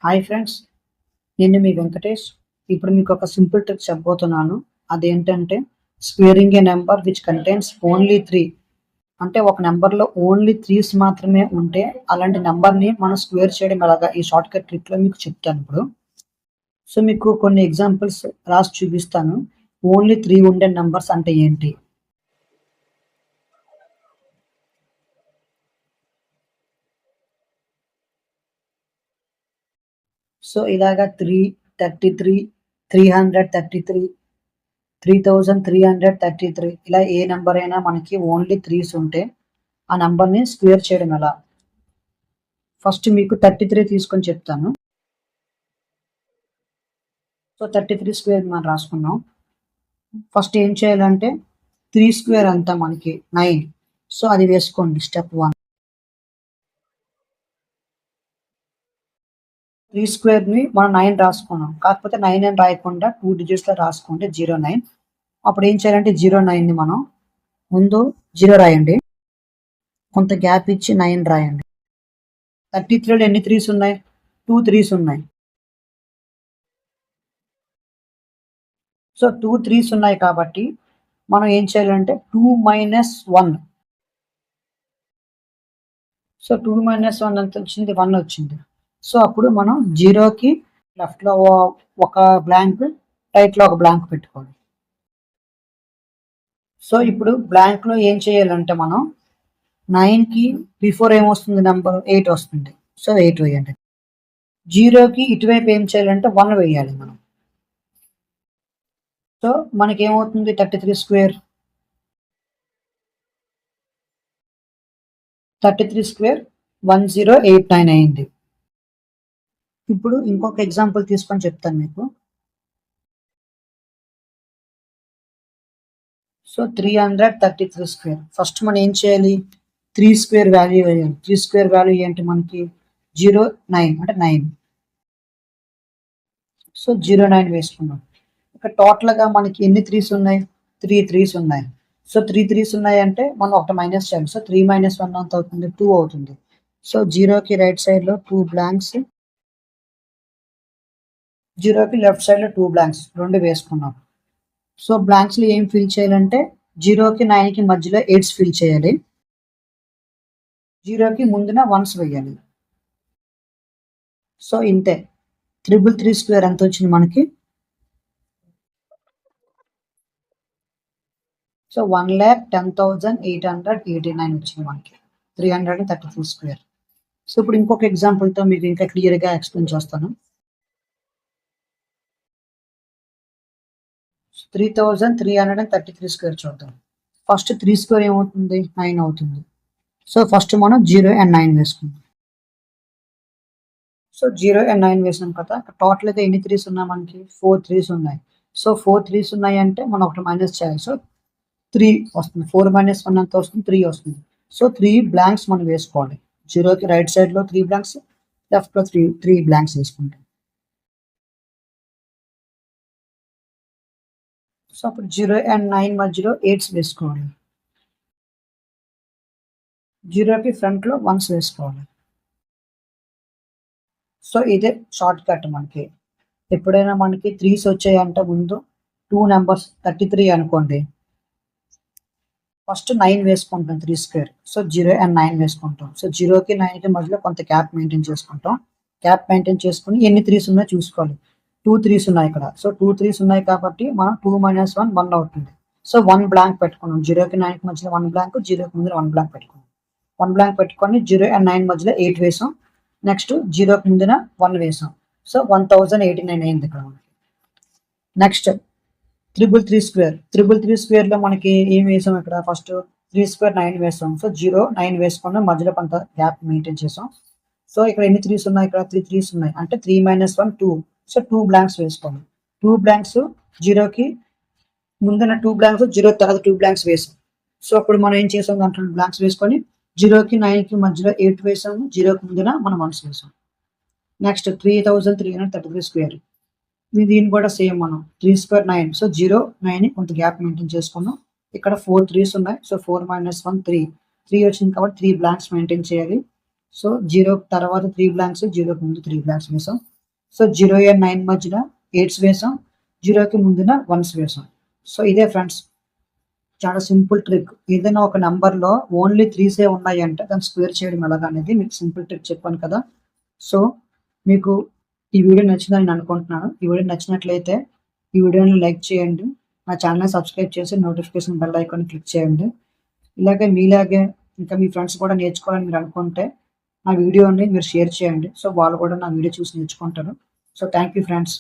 Hi friends, నేను మీ వెంకటేష్. ఇప్పుడు మీకు ఒక సింపుల్ ట్రిక్ చెప్పబోతున్నాను. అదేంటంటే squaring A number which contains only 3. అంటే ఒక నెంబర్‌లో ఓన్లీ 3స్ మాత్రమే ఉంటే అలాంటి నెంబర్‌ని మనం స్క్వేర్ చేయడం ఎలాగా ఈ షార్ట్‌కట్ ట్రిక్‌లో మీకు చెప్తాను ఇప్పుడు. సో, మీకు కొన్ని ఎగ్జాంపుల్స్ రాసి చూపిస్తాను. ఓన్లీ 3 ఉండే నంబర్స్ అంటే ఏంటి? సో, ఇలాగా 3, 33, 333, 3333 ఇలా ఏ నంబర్ అయినా మనకి ఓన్లీ 3స్ ఉంటే ఆ నంబర్‌ని స్క్వేర్ చేయడం ఎలా? ఫస్ట్ మీకు 33 తీసుకొని చెప్తాను. సో, 33 స్క్వేర్ మనం రాసుకున్నాం. ఫస్ట్ ఏం చేయాలంటే 3 స్క్వేర్ అంతా మనకి 9. సో, అది వేసుకోండి స్టెప్ 1. 3 స్క్వేర్‌ని మనం 9 రాసుకున్నాం. కాకపోతే 9 అని రాయకుండా 2 డిజిట్స్‌లో రాసుకోండి 09. అప్పుడు ఏం చేయాలంటే 09ని మనం ముందు 0 రాయండి. కొంత గ్యాప్ ఇచ్చి 9 రాయండి. 33లో ఎన్ని 3స్ ఉన్నాయి? 2 3స్ ఉన్నాయి. సో, 2 3స్ ఉన్నాయి కాబట్టి మనం ఏం చేయాలంటే 2 మైనస్ 1. సో, 2 మైనస్ 1 ఎంత వచ్చింది? 1 వచ్చింది. సో, అప్పుడు మనం 0కి లెఫ్ట్‌లో ఒక బ్లాంక్, రైట్‌లో ఒక బ్లాంక్ పెట్టుకోవాలి. సో, ఇప్పుడు బ్లాంక్‌లో ఏం చేయాలంటే మనం 9కి బిఫోర్ ఏమొస్తుంది నంబర్? 8 వస్తుంది. సో, 8 వేయండి. 0కి ఇటువైపు ఏం చేయాలంటే 1 వేయాలి మనం. So, మనకేమవుతుంది 33 square? 33 స్క్వేర్ 1089 అయింది. ఇప్పుడు ఇంకొక ఎగ్జాంపుల్ తీసుకొని చెప్తాను మీకు. So, 333 square. ఫస్ట్ మనం ఏం చేయాలి? 3 స్క్వేర్ వాల్యూ వేయాలి. 3 స్క్వేర్ వాల్యూ ఏంటి మనకి? 09 అంటే 9. సో, 09 వేసుకున్నాం. ఇక్కడ టోటల్‌గా మనకి ఎన్ని 3స్ ఉన్నాయి? 3 3స్ ఉన్నాయి. సో, 3 3స్ ఉన్నాయంటే మనం ఒకటి మైనస్ చేయాలి. సో, 3 మైనస్ 1 ఎంత అవుతుంది? 2 అవుతుంది. సో, 0కి రైట్ సైడ్‌లో 2 బ్లాంక్స్. 0కి లెఫ్ట్ సైడ్‌లో 2 బ్లాంక్స్ 2 వేసుకున్నాం. సో, బ్లాంక్స్‌లో ఏం ఫిల్ చేయాలంటే 0కి 9కి మధ్యలో 8s ఫిల్ చేయాలి. 0కి ముందున 1s వేయాలి. సో, ఇంతే. 333 స్క్వేర్ ఎంతొచ్చింది మనకి? సో, 1,10,889 వచ్చింది మనకి. 333 స్క్వేర్. సో, ఇప్పుడు ఇంకొక ఎగ్జాంపుల్‌తో మీకు ఇంకా క్లియర్‌గా ఎక్స్‌ప్లెయిన్ చేస్తాను. 3,333 స్క్వేర్ చూద్దాం. ఫస్ట్ 3 స్క్వేర్ ఏమవుతుంది? 9 అవుతుంది. సో, ఫస్ట్ మనం 0 అండ్ 9 వేసుకుందాం. సో, 0 అండ్ 9 వేసాం కదా! టోటల్‌గా ఎన్ని 3స్ ఉన్నాయి మనకి? 4 3స్ ఉన్నాయి. సో, 4 3స్ ఉన్నాయంటే మనం ఒకటి మైనస్ చేయాలి. సో, 3 వస్తుంది. 4 మైనస్ 1 ఎంత వస్తుంది? 3 వస్తుంది. సో, 3 బ్లాంక్స్ మనం వేసుకోవాలి. 0కి రైట్ సైడ్‌లో 3 బ్లాంక్స్, లెఫ్ట్‌లో 3 బ్లాంక్స్ వేసుకుంటాం. సో, అప్పుడు 0 అండ్ 9 మధ్యలో 8s వేసుకోవాలి. 0కి ఫ్రంట్‌లో 1s వేసుకోవాలి. సో, ఇదే షార్ట్ కట్ మనకి. ఎప్పుడైనా మనకి 3s వచ్చాయంటే ముందు 2 నంబర్స్ 33 అనుకోండి. ఫస్ట్ 9 వేసుకుంటాం 3 స్క్వేర్. సో, 0 అండ్ 9 వేసుకుంటాం. సో, 0కి 9కి మధ్యలో కొంత గ్యాప్ మెయింటైన్ చేసుకుంటాం. గ్యాప్ మెయింటైన్ చేసుకొని ఎన్ని 3s ఉన్నాయో చూసుకోవాలి. 2 3s ఉన్నాయి ఇక్కడ. సో, 2 3s ఉన్నాయి కాబట్టి మనం 2 మైనస్ 1 1 అవుతుంది. సో, 1 బ్లాంక్ పెట్టుకున్నాం. 0కి 9కి మధ్యలో 1 బ్లాంక్, 0కి ముందర 1 బ్లాంక్ పెట్టుకున్నాం. 1 బ్లాంక్ పెట్టుకొని 0 అండ్ 9 మధ్యలో 8 వేసాం. నెక్స్ట్ 0కి ముందున 1 వేసాం. సో, 1089 అయింది ఇక్కడ మనకి. Next 333 square. 333 స్క్వేర్‌లో మనకి ఏం వేసాం ఇక్కడ? ఫస్ట్ 3 స్క్వేర్ 9 వేసాం. సో, 0 9 వేసుకున్నాం. మధ్యలో కొంత గ్యాప్ మెయింటైన్ చేసాం. సో, ఇక్కడ ఎన్ని 3s ఉన్నాయి? ఇక్కడ 3 3s ఉన్నాయి. అంటే 3 మైనస్ 1 2. సో, 2 బ్లాంక్స్ వేసుకోవాలి. 2 బ్లాంక్స్ 0కి ముందున 2 బ్లాంక్స్, 0 తర్వాత 2 బ్లాంక్స్ వేసాం. సో, అప్పుడు మనం ఏం చేసాం? దాంట్లో బ్లాంక్స్ వేసుకొని 0కి 9కి మధ్యలో 8 వేసాము. 0కి ముందున మనం 1s వేసాం. Next 3,333 square. దీన్ని కూడా సేమ్ మనం 3 స్క్వేర్ 9. సో, 0 9 కొంత గ్యాప్ మెయింటైన్ చేసుకున్నాం. ఇక్కడ 4 3s ఉన్నాయి. So, 4 minus 1 3. 3 వచ్చింది కాబట్టి 3 బ్లాంక్స్ మెయింటైన్ చేయాలి. సో 0 తర్వాత 3 బ్లాంక్స్, 0కి ముందు 3 బ్లాంక్స్ వేసాం. సో 0 అండ్ 9 మధ్యన 8s వేసాం, 0కి ముందున 1s వేసాం. సో ఇదే ఫ్రెండ్స్, చాలా సింపుల్ ట్రిక్. ఏదైనా ఒక నెంబర్లో ఓన్లీ 3సే ఉన్నాయంటే దాన్ని స్క్వేర్ చేయడం ఎలాగనేది మీకు సింపుల్ ట్రిక్ చెప్పాను కదా. సో మీకు ఈ వీడియో నచ్చిందని నేను అనుకుంటున్నాను. ఈ వీడియో నచ్చినట్లయితే ఈ వీడియోని లైక్ చేయండి, నా ఛానల్ని సబ్స్క్రైబ్ చేసి నోటిఫికేషన్ బెల్ ఐకాన్ క్లిక్ చేయండి. ఇలాగే మీలాగే ఇంకా మీ ఫ్రెండ్స్ కూడా నేర్చుకోవాలని మీరు అనుకుంటే నా వీడియోని మీరు షేర్ చేయండి. సో వాళ్ళు కూడా నా వీడియో చూసి నేర్చుకుంటారు. So thank you friends.